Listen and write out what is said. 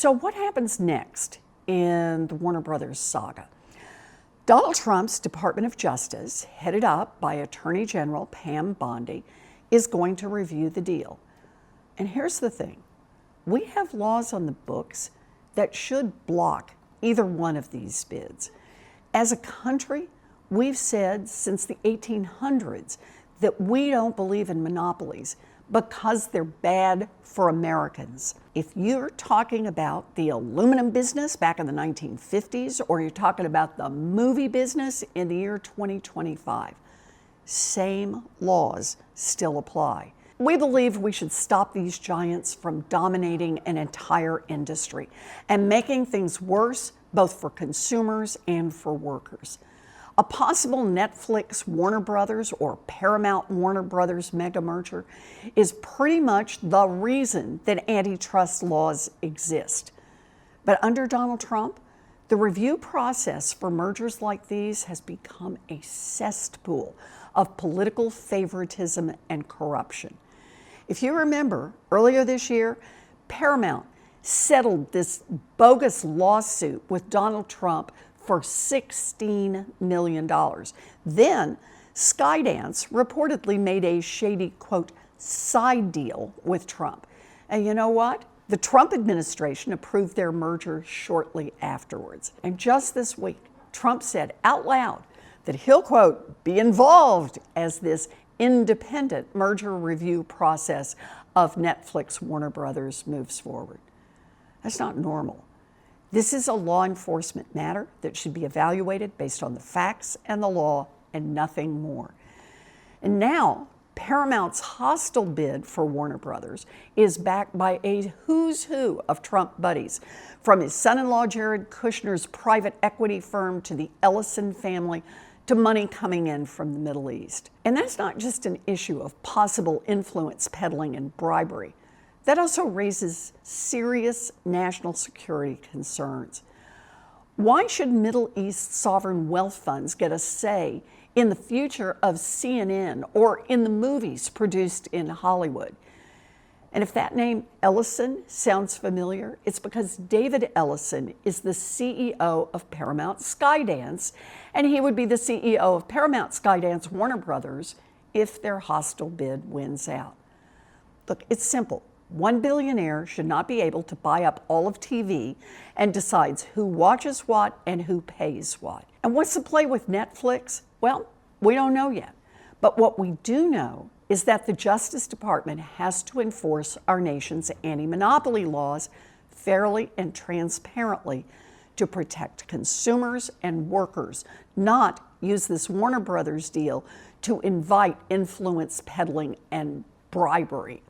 So what happens next in the Warner Brothers saga? Donald Trump's Department of Justice, headed up by Attorney General Pam Bondi, is going to review the deal. And here's the thing. We have laws on the books that should block either one of these bids. As a country, we've said since the 1800s that we don't believe in monopolies because they're bad for Americans. If you're talking about the aluminum business back in the 1950s, or you're talking about the movie business in the year 2025, same laws still apply. We believe we should stop these giants from dominating an entire industry and making things worse both for consumers and for workers. A possible Netflix Warner Brothers or Paramount Warner Brothers mega merger is pretty much the reason that antitrust laws exist. But under Donald Trump, the review process for mergers like these has become a cesspool of political favoritism and corruption. If you remember, earlier this year, Paramount settled this bogus lawsuit with Donald Trump for $16 million. Then Skydance reportedly made a shady, quote, side deal with Trump. And you know what? The Trump administration approved their merger shortly afterwards. And just this week, Trump said out loud that he'll, quote, be involved as this independent merger review process of Netflix Warner Brothers moves forward. That's not normal. This is a law enforcement matter that should be evaluated based on the facts and the law and nothing more. And now, Paramount's hostile bid for Warner Brothers is backed by a who's who of Trump buddies, from his son-in-law Jared Kushner's private equity firm to the Ellison family to money coming in from the Middle East. And that's not just an issue of possible influence peddling and bribery. That also raises serious national security concerns. Why should Middle East sovereign wealth funds get a say in the future of CNN or in the movies produced in Hollywood? And if that name Ellison sounds familiar, it's because David Ellison is the CEO of Paramount Skydance, and he would be the CEO of Paramount Skydance Warner Brothers if their hostile bid wins out. Look, it's simple. One billionaire should not be able to buy up all of TV and decides who watches what and who pays what. And what's the play with Netflix? Well, we don't know yet. But what we do know is that the Justice Department has to enforce our nation's anti-monopoly laws fairly and transparently to protect consumers and workers, not use this Warner Brothers deal to invite influence peddling and bribery.